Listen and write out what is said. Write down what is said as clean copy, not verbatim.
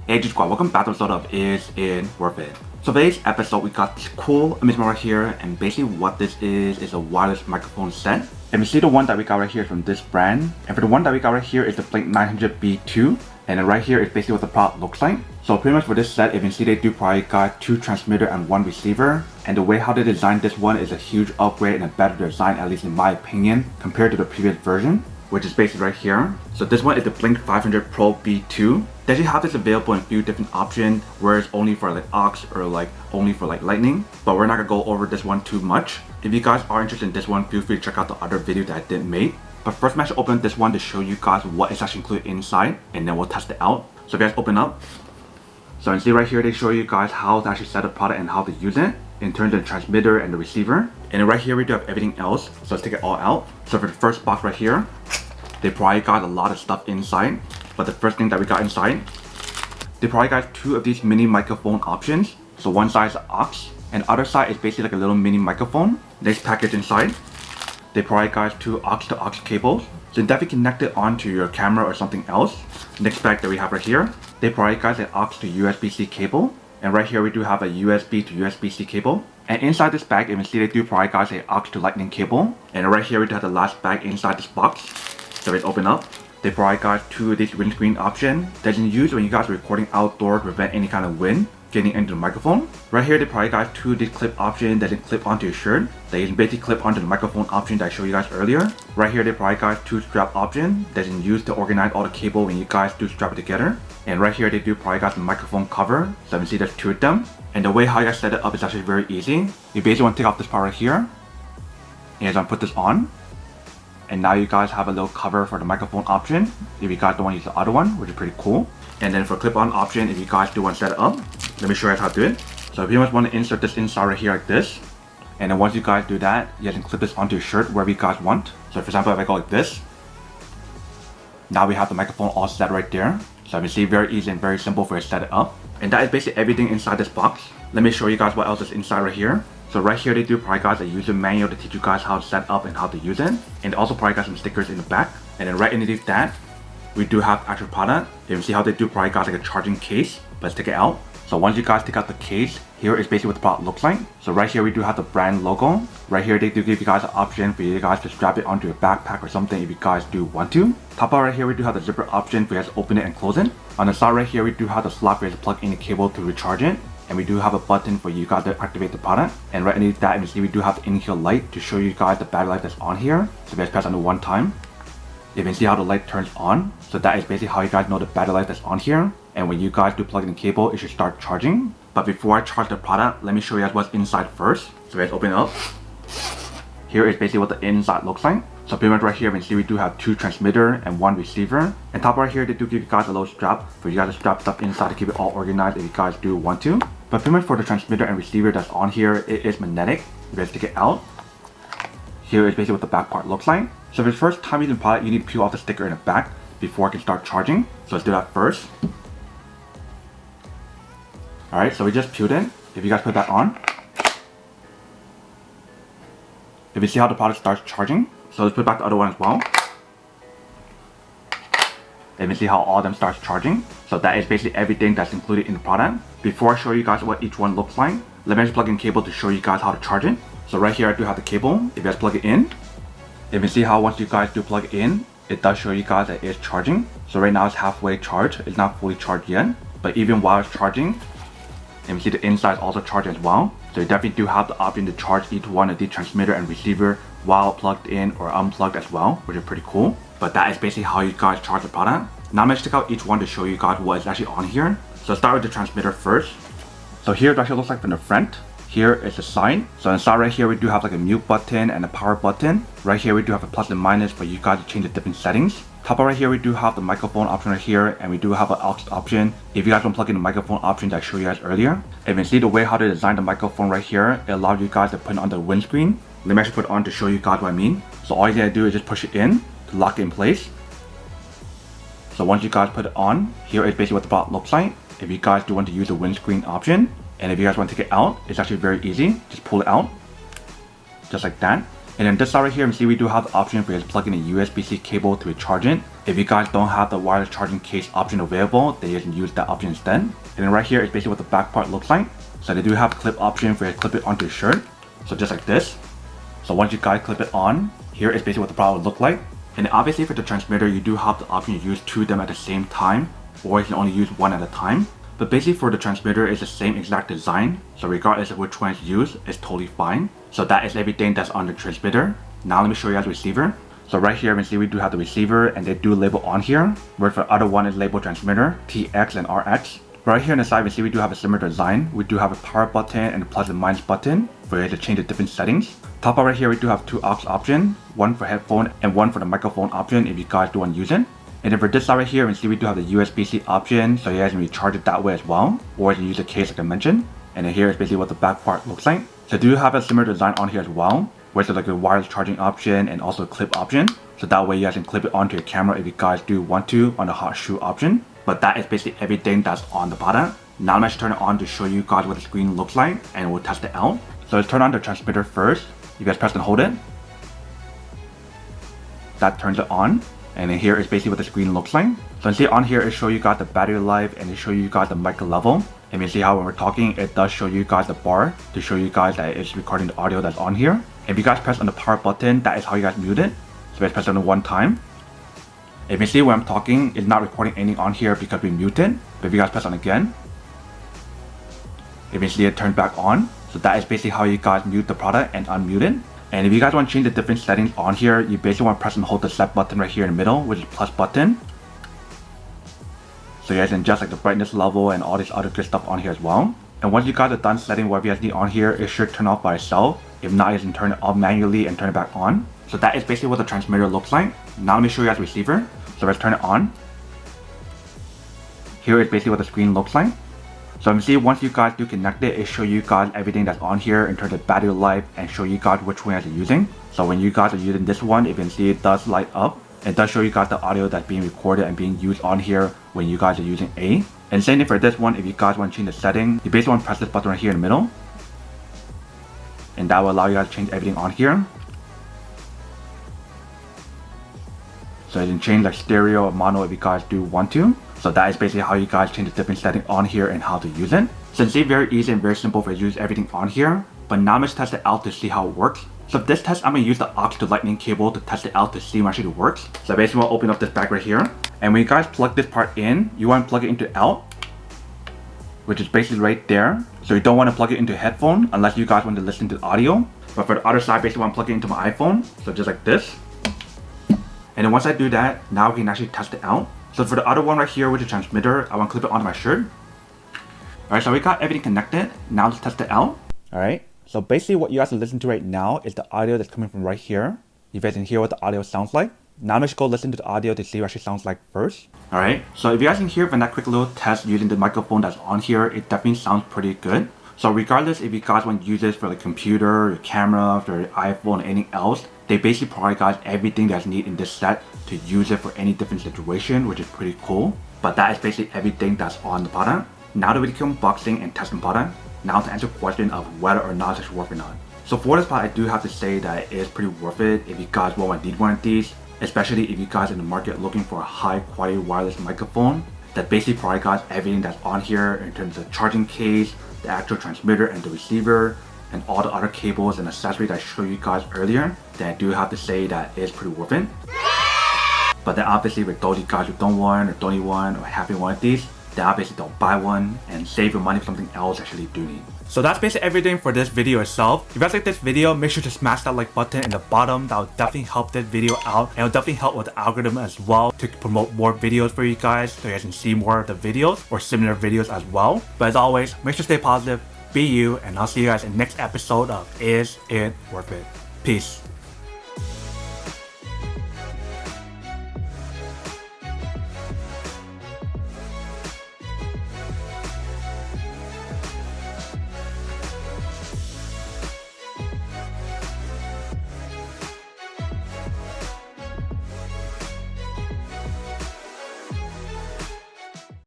Hey G Squad, welcome back to episode of Is It Worth It? So today's episode we got this cool image right here, and basically what this is a wireless microphone set. And we see the one that we got right here from this brand. And for the one that we got right here is the Blink 900B2. And then right here is basically what the product looks like. So pretty much for this set, if you see they do probably got 2 transmitter and 1 receiver. And the way how they designed this one is a huge upgrade and a better design, at least in my opinion, compared to the previous version, which is basically right here. So this one is the Blink 500 Pro B2. They actually have this available in a few different options, where it's only for like aux or like only for like lightning. But we're not gonna go over this one too much. If you guys are interested in this one, feel free to check out the other video that I did make. But first I'm actually open this one to show you guys what is actually included inside, and then we'll test it out. So if you guys open up, so you see right here they show you guys how to actually set the product and how to use it in terms of the transmitter and the receiver. And then right here we do have everything else. So let's take it all out. So for the first box right here, they probably got a lot of stuff inside. But the first thing that we got inside, they probably got 2 of these mini microphone options. So one side is aux, and other side is basically like a little mini microphone. Next package inside, they probably got 2 aux to aux cables. So definitely connect it onto your camera or something else. Next bag that we have right here, they probably got an aux to USB-C cable. And right here we do have a USB to USB-C cable. And inside this bag, you can see they do probably got an aux to lightning cable. And right here we do have the last bag inside this box. So let's open up. They probably got 2 of these windscreen options that you can use when you guys are recording outdoors to prevent any kind of wind getting into the microphone. Right here they probably got 2 of these clip options that you can clip onto your shirt. That you can basically clip onto the microphone option that I showed you guys earlier. Right here they probably got 2 strap options that you can use to organize all the cable when you guys do strap it together. And right here they do probably got the microphone cover. So you can see there's 2 of them. And the way how you guys set it up is actually very easy. You basically want to take off this part right here. And you just put this on. And now you guys have a little cover for the microphone option if you guys don't want to use the other one, which is pretty cool. And then for clip-on option, if you guys do want to set it up, let me show you guys how to do it. So if you just want to insert this inside right here like this, and then once you guys do that, you can clip this onto your shirt wherever you guys want. So for example, if I go like this, now we have the microphone all set right there. So you can see very easy and very simple for you to set it up. And that is basically everything inside this box. Let me show you guys what else is inside right here. So right here they do probably guys a user manual to teach you guys how to set up and how to use it. And also probably got some stickers in the back. And then right underneath that, we do have actual product. You can see how they do probably guys like a charging case. But let's take it out. So once you guys take out the case, here is basically what the product looks like. So right here we do have the brand logo. Right here they do give you guys an option for you guys to strap it onto your backpack or something if you guys do want to. Top part right here we do have the zipper option for you guys to open it and close it. On the side right here we do have the slot for you to plug in the cable to recharge it. And we do have a button for you guys to activate the product. And right underneath that, you can see we do have the in-here light to show you guys the battery life that's on here. So if you guys press on it one time, you can see how the light turns on. So that is basically how you guys know the battery life that's on here. And when you guys do plug in the cable, it should start charging. But before I charge the product, let me show you guys what's inside first. So guys open it up. Here is basically what the inside looks like. So pretty much right here, you can see we do have 2 transmitter and 1 receiver. And top right here, they do give you guys a little strap for you guys to strap stuff inside to keep it all organized if you guys do want to. But pretty much for the transmitter and receiver that's on here, it is magnetic. You guys take it out. Here is basically what the back part looks like. So if it's first time using the product, you need to peel off the sticker in the back before I can start charging. So let's do that first. Alright, so we just peeled it. If you guys put it back on, if you see how the product starts charging, so let's put back the other one as well. And you see how all of them starts charging. So that is basically everything that's included in the product. Before I show you guys what each one looks like, let me just plug in cable to show you guys how to charge it. So right here I do have the cable. If you guys plug it in, you can see how once you guys do plug it in, it does show you guys that it's charging. So right now it's halfway charged. It's not fully charged yet. But even while it's charging, you can see the inside is also charged as well. So you definitely do have the option to charge each one of the transmitter and receiver while plugged in or unplugged as well, which is pretty cool. But that is basically how you guys charge the product. Now I'm going to check out each one to show you guys what is actually on here. So start with the transmitter first. So here it actually looks like from the front. Here is the side. So inside right here we do have like a mute button and a power button. Right here we do have a plus and minus for you guys to change the different settings. Top right here we do have the microphone option right here, and we do have an aux option if you guys want to plug in the microphone option that I showed you guys earlier. And you can see the way how they designed the microphone right here, it allows you guys to put it on the windscreen. Let me actually put it on to show you guys what I mean. So all you gotta do is just push it in to lock it in place. So once you guys put it on, here is basically what the product looks like. If you guys do want to use the windscreen option, and if you guys want to take it out, it's actually very easy. Just pull it out, just like that. And then this side right here, you see we do have the option for you to plug in a USB-C cable to recharge it. If you guys don't have the wireless charging case option available, then you can use that option instead. And then right here is basically what the back part looks like. So they do have a clip option for you to clip it onto your shirt. So just like this. So once you guys clip it on, here is basically what the product will look like. And then obviously for the transmitter, you do have the option to use two of them at the same time, or you can only use one at a time. But basically for the transmitter, it's the same exact design. So regardless of which one is used, it's totally fine. So that is everything that's on the transmitter. Now let me show you guys the receiver. So right here, you can see we do have the receiver and they do label on here. Whereas for the other one is labeled transmitter, TX and RX. Right here on the side, we see we do have a similar design. We do have a power button and a plus and minus button for you to change the different settings. Top part right here, we do have two aux options, one for headphone and one for the microphone option if you guys do want to use it. And then for this side right here, we see we do have the USB-C option, so you guys can recharge it that way as well, or you can use the case like I mentioned. And then here is basically what the back part looks like. So do have a similar design on here as well, where it's like a wireless charging option and also a clip option. So that way you guys can clip it onto your camera if you guys do want to on the hot shoe option. But that is basically everything that's on the product. Now I'm going to turn it on to show you guys what the screen looks like and we'll test it out. So let's turn on the transmitter first. You guys press and hold it. That turns it on. And then here is basically what the screen looks like. So you see on here it shows you guys the battery life and it shows you guys the mic level. And you see how when we're talking it does show you guys the bar to show you guys that it's recording the audio that's on here. If you guys press on the power button, that is how you guys mute it. So let's press it on one time. If you see when I'm talking, it's not recording anything on here because we muted. But if you guys press on again, if you see it turn back on. So that is basically how you guys mute the product and unmute it. And if you guys want to change the different settings on here, you basically want to press and hold the set button right here in the middle, which is plus button. So you guys can adjust like the brightness level and all this other good stuff on here as well. And once you guys are done setting whatever you guys need on here, it should turn off by itself. If not, you can turn it off manually and turn it back on. So that is basically what the transmitter looks like. Now let me show you guys the receiver. So let's turn it on. Here is basically what the screen looks like. So you see once you guys do connect it, it shows you guys everything that's on here in terms of battery life and show you guys which one you guys are using. So when you guys are using this one, you can see it does light up. It does show you guys the audio that's being recorded and being used on here when you guys are using A. And same thing for this one, if you guys want to change the setting, you basically want to press this button right here in the middle. And that will allow you guys to change everything on here. So you can change like stereo or mono if you guys do want to. So that is basically how you guys change the different settings on here and how to use it. So it's very easy and very simple for you to use everything on here. But now let's test it out to see how it works. So for this test, I'm going to use the aux to lightning cable to test it out to see how actually it works. So basically we'll open up this bag right here. And when you guys plug this part in, you want to plug it into out, which is basically right there. So you don't want to plug it into a headphone unless you guys want to listen to the audio. But for the other side, basically I want to plug it into my iPhone. So just like this. And then once I do that, now we can actually test it out. So for the other one right here with the transmitter, I want to clip it onto my shirt. Alright, so we got everything connected. Now let's test it out. Alright, so basically what you guys are listening to right now is the audio that's coming from right here. You guys can hear what the audio sounds like. Now let's go listen to the audio to see what it actually sounds like first. Alright, so if you guys can hear from that quick little test using the microphone that's on here, it definitely sounds pretty good. So regardless if you guys want to use this for the computer, your camera, for your iPhone, or anything else, they basically provide guys everything that's needed in this set to use it for any different situation, which is pretty cool. But that is basically everything that's on the product. Now that we can unboxing and testing product, now to answer the question of whether or not it's worth or not. So for this part, I do have to say that it is pretty worth it if you guys want to need one of these, especially if you guys in the market looking for a high quality wireless microphone that basically provide guys everything that's on here in terms of charging case, the actual transmitter and the receiver, and all the other cables and accessories I showed you guys earlier. Then I do have to say that it is pretty worth it. But then obviously with those of you guys who don't want or don't need one or having one of these, then obviously don't buy one and save your money for something else you actually do need. So that's basically everything for this video itself. If you guys like this video, make sure to smash that like button in the bottom. That will definitely help this video out, and it will definitely help with the algorithm as well to promote more videos for you guys so you guys can see more of the videos or similar videos as well. But as always, make sure to stay positive, be you, and I'll see you guys in the next episode of Is It Worth It? Peace.